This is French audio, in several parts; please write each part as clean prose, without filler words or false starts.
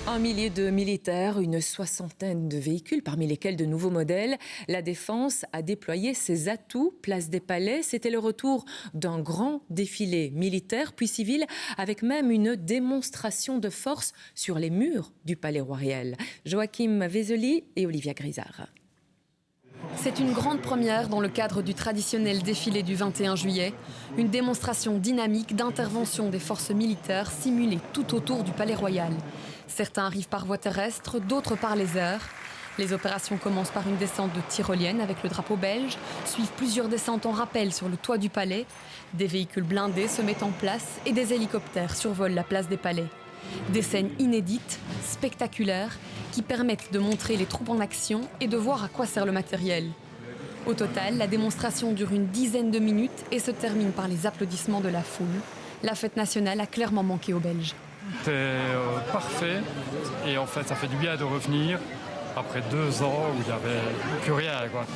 Un millier de militaires, une soixantaine de véhicules, parmi lesquels de nouveaux modèles. La Défense a déployé ses atouts, place des Palais. C'était le retour d'un grand défilé militaire, puis civil, avec même une démonstration de force sur les murs du Palais Royal. Joachim Vézeli et Olivia Grisard. C'est une grande première dans le cadre du traditionnel défilé du 21 juillet. Une démonstration dynamique d'intervention des forces militaires simulée tout autour du Palais Royal. Certains arrivent par voie terrestre, d'autres par les airs. Les opérations commencent par une descente de tyrolienne avec le drapeau belge, suivent plusieurs descentes en rappel sur le toit du palais. Des véhicules blindés se mettent en place et des hélicoptères survolent la place des Palais. Des scènes inédites, spectaculaires, qui permettent de montrer les troupes en action et de voir à quoi sert le matériel. Au total, la démonstration dure une dizaine de minutes et se termine par les applaudissements de la foule. La fête nationale a clairement manqué aux Belges. C'était parfait et en fait ça fait du bien de revenir après 2 ans où il n'y avait plus rien, quoi.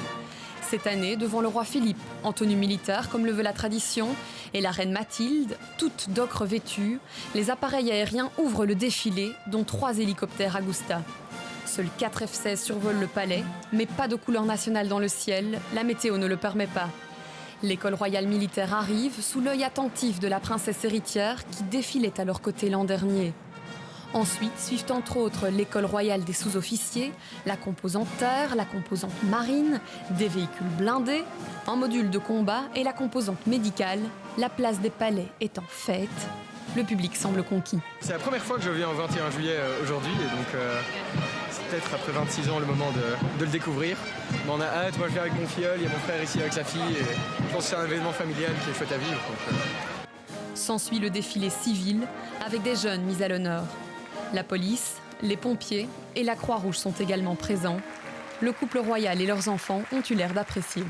Cette année, devant le roi Philippe, en tenue militaire comme le veut la tradition, et la reine Mathilde, toutes d'ocre vêtues, les appareils aériens ouvrent le défilé, dont 3 hélicoptères Agusta. Seuls 4 F-16 survolent le palais, mais pas de couleur nationale dans le ciel, la météo ne le permet pas. L'école royale militaire arrive sous l'œil attentif de la princesse héritière qui défilait à leur côté l'an dernier. Ensuite suivent entre autres l'école royale des sous-officiers, la composante terre, la composante marine, des véhicules blindés, un module de combat et la composante médicale. La place des Palais est en fête. Le public semble conquis. C'est la première fois que je viens au 21 juillet aujourd'hui et donc c'est peut-être après 26 ans le moment de le découvrir. Mais on a hâte, moi je viens avec mon filleul, il y a mon frère ici avec sa fille et je pense que c'est un événement familial qui est chouette à vivre. S'ensuit le défilé civil avec des jeunes mis à l'honneur. La police, les pompiers et la Croix-Rouge sont également présents. Le couple royal et leurs enfants ont eu l'air d'apprécier.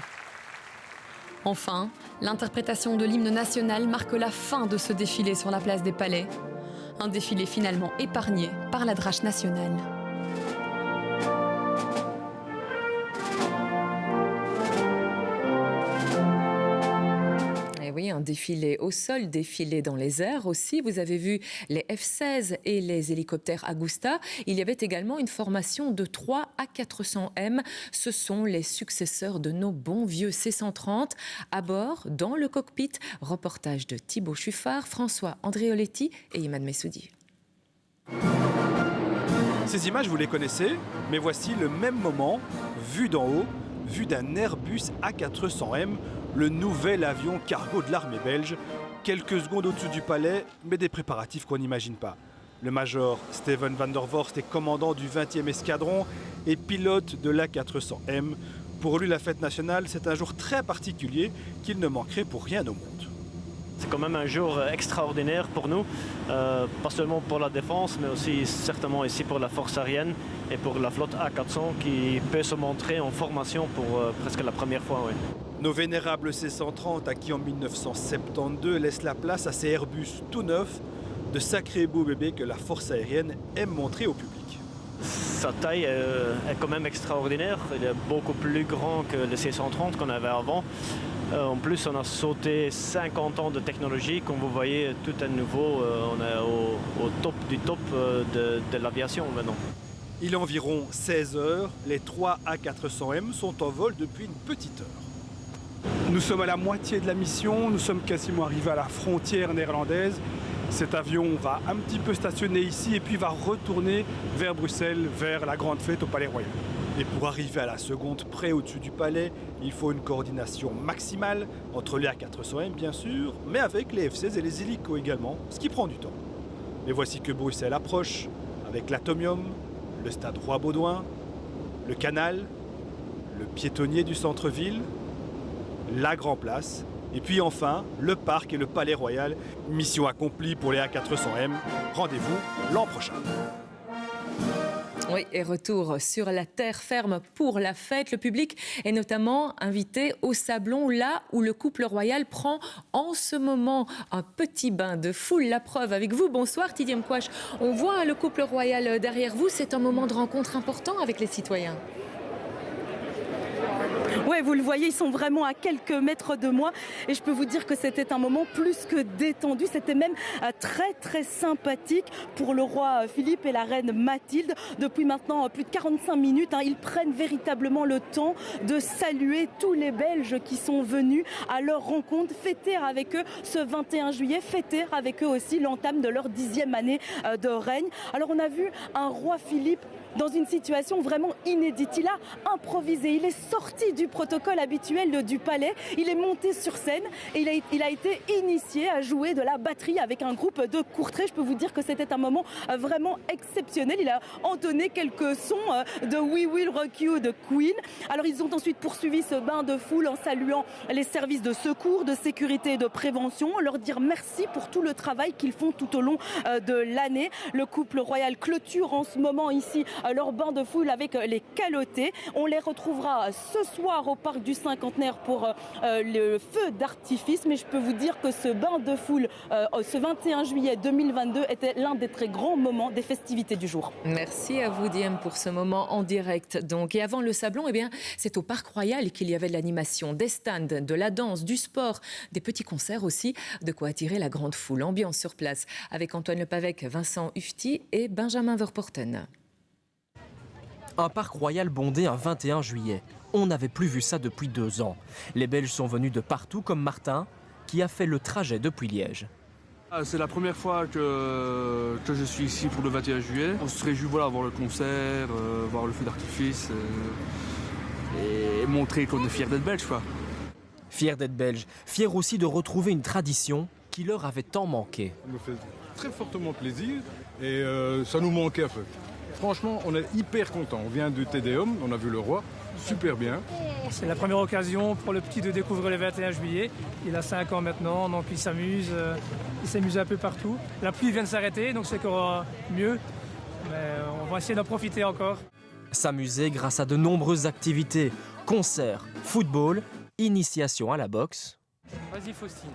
Enfin, l'interprétation de l'hymne national marque la fin de ce défilé sur la place des Palais. Un défilé finalement épargné par la Drache nationale. Oui, un défilé au sol, défilé dans les airs aussi. Vous avez vu les F-16 et les hélicoptères Agusta. Il y avait également une formation de 3 A400M. Ce sont les successeurs de nos bons vieux C-130. À bord, dans le cockpit, reportage de Thibaut Chuffard, François Andréoletti et Iman Messoudi. Ces images, vous les connaissez, mais voici le même moment, vu d'en haut, vu d'un Airbus A400M, le nouvel avion cargo de l'armée belge, quelques secondes au-dessus du palais, mais des préparatifs qu'on n'imagine pas. Le major Steven van der Vorst est commandant du 20e escadron et pilote de l'A400M. Pour lui, la fête nationale, c'est un jour très particulier qu'il ne manquerait pour rien au monde. C'est quand même un jour extraordinaire pour nous, pas seulement pour la défense, mais aussi certainement ici pour la force aérienne et pour la flotte A400 qui peut se montrer en formation pour presque la première fois. Oui. Nos vénérables C-130 acquis en 1972 laissent la place à ces Airbus tout neufs, de sacrés beaux bébés que la force aérienne aime montrer au public. Sa taille est quand même extraordinaire, il est beaucoup plus grand que le C-130 qu'on avait avant. En plus, on a sauté 50 ans de technologie. Comme vous voyez, tout à nouveau, on est au top du top de l'aviation maintenant. Il est environ 16 heures. Les 3 A400M sont en vol depuis une petite heure. Nous sommes à la moitié de la mission. Nous sommes quasiment arrivés à la frontière néerlandaise. Cet avion va un petit peu stationner ici et puis va retourner vers Bruxelles, vers la grande fête au Palais Royal. Et pour arriver à la seconde près au-dessus du palais, il faut une coordination maximale entre les A400M bien sûr, mais avec les F-16 et les hélicos également, ce qui prend du temps. Mais voici que Bruxelles approche avec l'Atomium, le stade Roi-Baudouin, le canal, le piétonnier du centre-ville, la Grand Place, et puis enfin le parc et le Palais Royal. Mission accomplie pour les A400M. Rendez-vous l'an prochain. Oui, et retour sur la terre ferme pour la fête. Le public est notamment invité au Sablon, là où le couple royal prend en ce moment un petit bain de foule. La preuve avec vous. Bonsoir Tidier Mkwash. On voit le couple royal derrière vous. C'est un moment de rencontre important avec les citoyens. Ouais, vous le voyez, ils sont vraiment à quelques mètres de moi et je peux vous dire que c'était un moment plus que détendu. C'était même très très sympathique pour le roi Philippe et la reine Mathilde. Depuis maintenant plus de 45 minutes, ils prennent véritablement le temps de saluer tous les Belges qui sont venus à leur rencontre, fêter avec eux ce 21 juillet, fêter avec eux aussi l'entame de leur 10e année de règne. Alors on a vu un roi Philippe dans une situation vraiment inédite. Il a improvisé, il est sorti du protocole habituel du palais, il est monté sur scène et il a été initié à jouer de la batterie avec un groupe de courtiers. Je peux vous dire que c'était un moment vraiment exceptionnel. Il a entonné quelques sons de We Will Rock You de Queen. Alors ils ont ensuite poursuivi ce bain de foule en saluant les services de secours, de sécurité et de prévention, leur dire merci pour tout le travail qu'ils font tout au long de l'année. Le couple royal clôture en ce moment ici leur bain de foule avec les calotés. On les retrouvera ce soir au parc du Cinquantenaire pour le feu d'artifice. Mais je peux vous dire que ce bain de foule, ce 21 juillet 2022, était l'un des très grands moments des festivités du jour. Merci à vous, Diem, pour ce moment en direct. Donc, et avant le Sablon, c'est au Parc Royal qu'il y avait de l'animation, des stands, de la danse, du sport, des petits concerts aussi, de quoi attirer la grande foule. Ambiance sur place avec Antoine Lepavec, Vincent Ufti et Benjamin Verporten. Un parc royal bondé un 21 juillet. On n'avait plus vu ça depuis 2 ans. Les Belges sont venus de partout, comme Martin, qui a fait le trajet depuis Liège. C'est la première fois que je suis ici pour le 21 juillet. On se réjouit voir le concert, voir le feu d'artifice et montrer qu'on est fiers d'être belges, quoi. Fiers d'être belges, fiers aussi de retrouver une tradition qui leur avait tant manqué. Ça nous fait très fortement plaisir et ça nous manquait un peu. Franchement, on est hyper contents. On vient du Tédéum, on a vu le roi, super bien. C'est la première occasion pour le petit de découvrir le 21 juillet. Il a 5 ans maintenant, donc il s'amuse un peu partout. La pluie vient de s'arrêter, donc c'est encore mieux. Mais on va essayer d'en profiter encore. S'amuser grâce à de nombreuses activités, concerts, football, initiation à la boxe. Vas-y Faustine,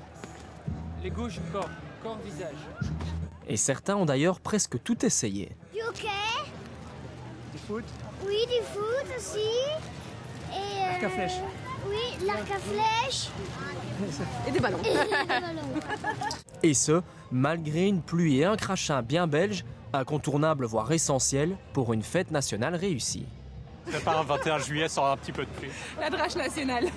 les gauches corps, visage. Et certains ont d'ailleurs presque tout essayé. Du hockey. Du foot. Oui, du foot aussi. Et l'arc à flèche. Oui, l'arc à flèche. Et des ballons. Et ce, malgré une pluie et un crachin bien belge, incontournable voire essentiel pour une fête nationale réussie. C'est pas un 21 juillet sans un petit peu de pluie. La drache nationale.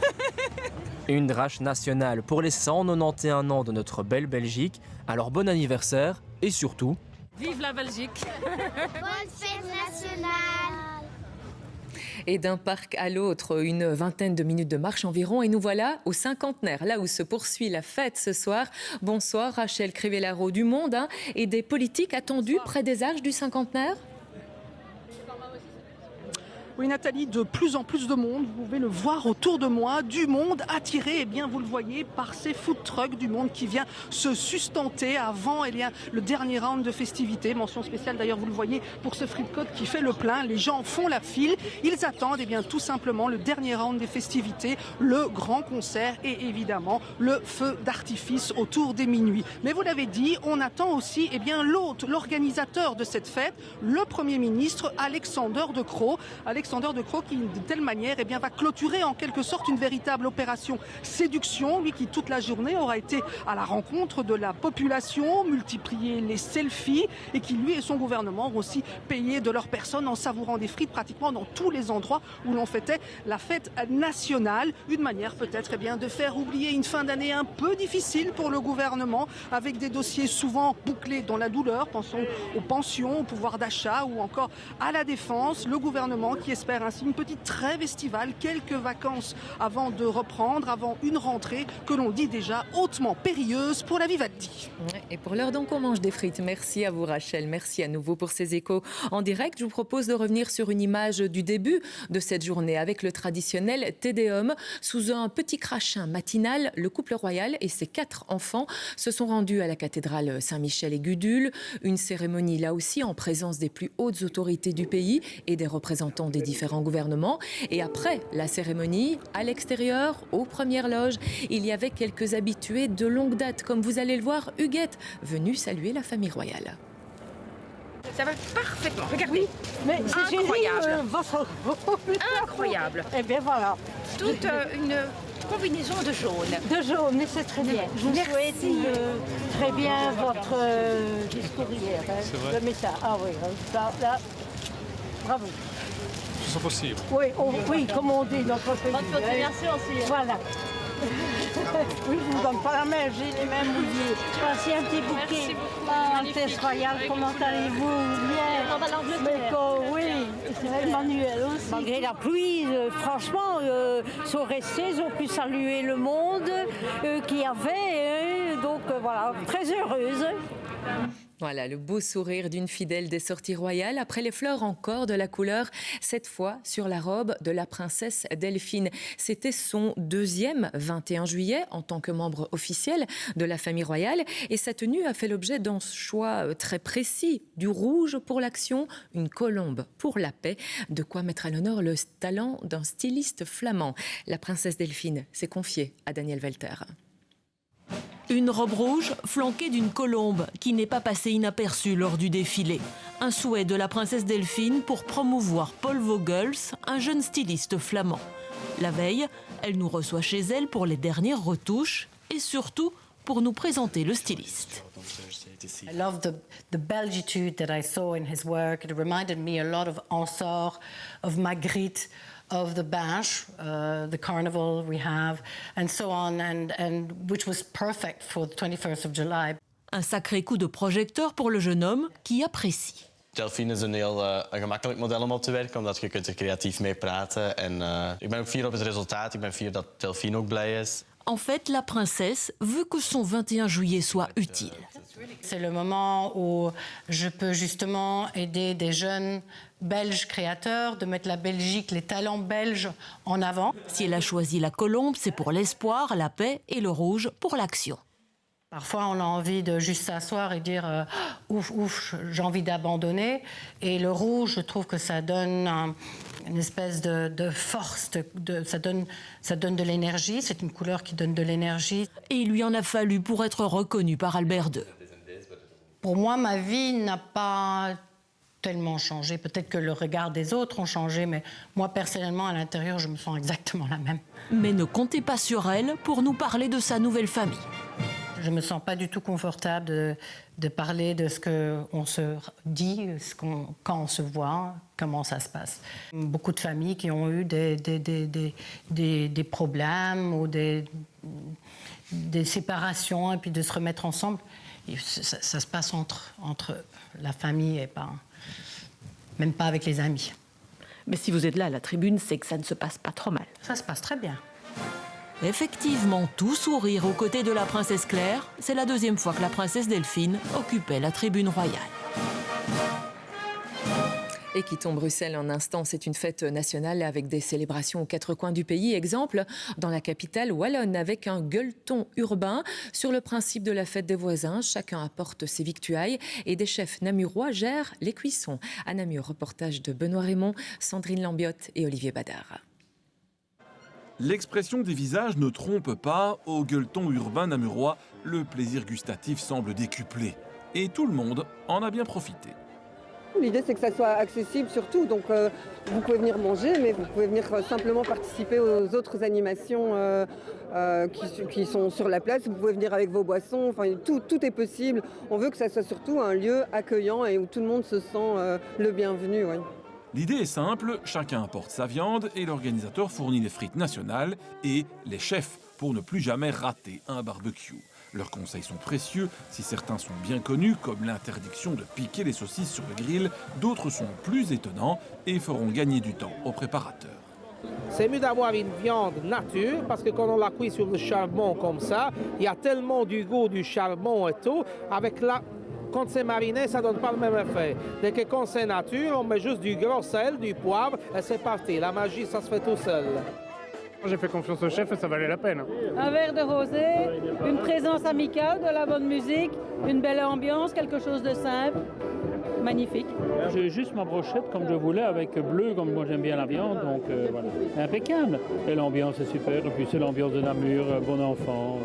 Une drache nationale pour les 191 ans de notre belle Belgique. Alors bon anniversaire et surtout... Vive la Belgique. Bonne fête nationale. Et d'un parc à l'autre, une vingtaine de minutes de marche environ. Et nous voilà au Cinquantenaire, là où se poursuit la fête ce soir. Bonsoir Rachel Crivellaro du Monde et des politiques attendus près des arches du Cinquantenaire. Oui Nathalie, de plus en plus de monde, vous pouvez le voir autour de moi, du monde attiré, vous le voyez, par ces food trucks, du monde qui vient se sustenter avant le dernier round de festivités. Mention spéciale d'ailleurs, vous le voyez, pour ce free code qui fait le plein. Les gens font la file, ils attendent tout simplement le dernier round des festivités, le grand concert et évidemment le feu d'artifice autour des minuit. Mais vous l'avez dit, on attend aussi l'hôte, l'organisateur de cette fête, le Premier ministre Alexander De Croo. Alexander De Croo qui, de telle manière, va clôturer en quelque sorte une véritable opération séduction. Lui qui, toute la journée, aura été à la rencontre de la population, multiplié les selfies et qui, lui et son gouvernement, ont aussi payé de leur personne en savourant des frites pratiquement dans tous les endroits où l'on fêtait la fête nationale. Une manière peut-être de faire oublier une fin d'année un peu difficile pour le gouvernement, avec des dossiers souvent bouclés dans la douleur. Pensons aux pensions, au pouvoir d'achat ou encore à la défense. Le gouvernement qui espère ainsi une petite trêve estivale, quelques vacances avant de reprendre, avant une rentrée que l'on dit déjà hautement périlleuse pour la Vivaldi. Et pour l'heure donc on mange des frites. Merci à vous Rachel, merci à nouveau pour ces échos en direct. Je vous propose de revenir sur une image du début de cette journée avec le traditionnel Tédéum. Sous un petit crachin matinal, le couple royal et ses 4 enfants se sont rendus à la cathédrale Saint-Michel et Gudule. Une cérémonie là aussi en présence des plus hautes autorités du pays et des représentants des différents gouvernements. Et après la cérémonie, à l'extérieur, aux premières loges, il y avait quelques habitués de longue date, comme vous allez le voir, Huguette, venue saluer la famille royale. Ça va parfaitement. Regardez. Mais c'est incroyable. Votre... Incroyable. Eh bien voilà. Toute une combinaison de jaune. De jaune, mais c'est très bien. Je vous souhaite très bien votre discours hier. C'est vrai. Le message. Ah oui, ça, là, bravo. C'est possible. Oui, oui, comme on dit notre pays. Bonne continuation aussi. Voilà. Oui, je ne vous donne pas la main, j'ai les mêmes mouillés. Passez un petit bouquet. Altesse royale, comment allez-vous? Bien. On va l'Angleterre. Mais oui, c'est Emmanuel aussi. Malgré la pluie, franchement, sont restés, ils ont pu saluer le monde qu'il y avait. Donc voilà, très heureuse. Voilà, le beau sourire d'une fidèle des sorties royales. Après les fleurs, encore de la couleur, cette fois sur la robe de la princesse Delphine. C'était son 2e 21 juillet en tant que membre officiel de la famille royale. Et sa tenue a fait l'objet d'un choix très précis. Du rouge pour l'action, une colombe pour la paix. De quoi mettre à l'honneur le talent d'un styliste flamand. La princesse Delphine s'est confiée à Daniel Welter. Une robe rouge flanquée d'une colombe qui n'est pas passée inaperçue lors du défilé. Un souhait de la princesse Delphine pour promouvoir Paul Vogels, un jeune styliste flamand. La veille, elle nous reçoit chez elle pour les dernières retouches et surtout pour nous présenter le styliste. I love the belgitude that I saw in his work. It reminded me a lot of Ansar, of Magritte, of the Bash, the carnival we have, and so on, and which was perfect for the 21st of July. Un sacré coup de projecteur pour le jeune homme qui apprécie. Delphine is een heel gemakkelijk model om op te werken, omdat je kunt er creatief mee praten. En ik ben ook fier op het resultaat. Ik ben fier dat Delphine ook blij is. En fait, la princesse veut que son 21 juillet soit utile. C'est le moment où je peux justement aider des jeunes belges créateurs, de mettre la Belgique, les talents belges en avant. Si elle a choisi la colombe, c'est pour l'espoir, la paix et le rouge pour l'action. Parfois, on a envie de juste s'asseoir et dire ouf, ouf, j'ai envie d'abandonner. Et le rouge, je trouve que ça donne une espèce de force, ça donne de l'énergie. C'est une couleur qui donne de l'énergie. Et il lui en a fallu pour être reconnu par Albert II. Pour moi, ma vie n'a pas tellement changé. Peut-être que le regard des autres ont changé, mais moi, personnellement, à l'intérieur, je me sens exactement la même. Mais ne comptez pas sur elle pour nous parler de sa nouvelle famille. Je ne me sens pas du tout confortable de parler de ce qu'on se dit, quand on se voit, comment ça se passe. Beaucoup de familles qui ont eu des problèmes ou des séparations, et puis de se remettre ensemble. Ça se passe entre la famille et même pas avec les amis. Mais si vous êtes là à la tribune, c'est que ça ne se passe pas trop mal. Ça se passe très bien. Effectivement, tout sourire aux côtés de la princesse Claire, c'est la 2e fois que la princesse Delphine occupait la tribune royale. Et quittons Bruxelles un instant, c'est une fête nationale avec des célébrations aux 4 coins du pays. Exemple, dans la capitale wallonne, avec un gueuleton urbain. Sur le principe de la fête des voisins, chacun apporte ses victuailles et des chefs namurois gèrent les cuissons. À Namur, reportage de Benoît Raymond, Sandrine Lambiotte et Olivier Badard. L'expression des visages ne trompe pas. Au gueuleton urbain namurois, le plaisir gustatif semble décuplé. Et tout le monde en a bien profité. L'idée, c'est que ça soit accessible surtout. Donc, vous pouvez venir manger, mais vous pouvez venir simplement participer aux autres animations qui sont sur la place. Vous pouvez venir avec vos boissons. Enfin, tout est possible. On veut que ça soit surtout un lieu accueillant et où tout le monde se sent le bienvenu. Oui. L'idée est simple, chacun apporte sa viande et l'organisateur fournit les frites nationales et les chefs pour ne plus jamais rater un barbecue. Leurs conseils sont précieux, si certains sont bien connus, comme l'interdiction de piquer les saucisses sur le grill, d'autres sont plus étonnants et feront gagner du temps aux préparateurs. C'est mieux d'avoir une viande nature, parce que quand on la cuit sur le charbon comme ça, il y a tellement du goût du charbon et tout, quand c'est mariné, ça ne donne pas le même effet. Dès que quand c'est nature, on met juste du gros sel, du poivre, et c'est parti. La magie, ça se fait tout seul. J'ai fait confiance au chef et ça valait la peine. Un verre de rosé, une présence amicale, de la bonne musique, une belle ambiance, quelque chose de simple. Magnifique. J'ai juste ma brochette comme je voulais, avec bleu, comme moi j'aime bien la viande, donc voilà. Impeccable. Et l'ambiance est super, et puis c'est l'ambiance de Namur, bon enfant.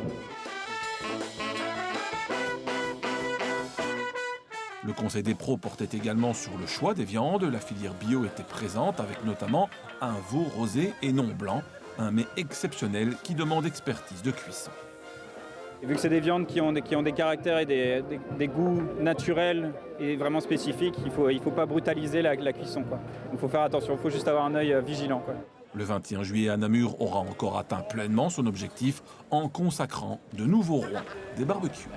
Le conseil des pros portait également sur le choix des viandes. La filière bio était présente avec notamment un veau rosé et non blanc, un mets exceptionnel qui demande expertise de cuisson. Et vu que c'est des viandes qui ont des caractères et des goûts naturels et vraiment spécifiques, il faut pas brutaliser la cuisson, quoi. Il faut faire attention, il faut juste avoir un œil vigilant, quoi. Le 21 juillet à Namur aura encore atteint pleinement son objectif en consacrant de nouveaux rois des barbecues.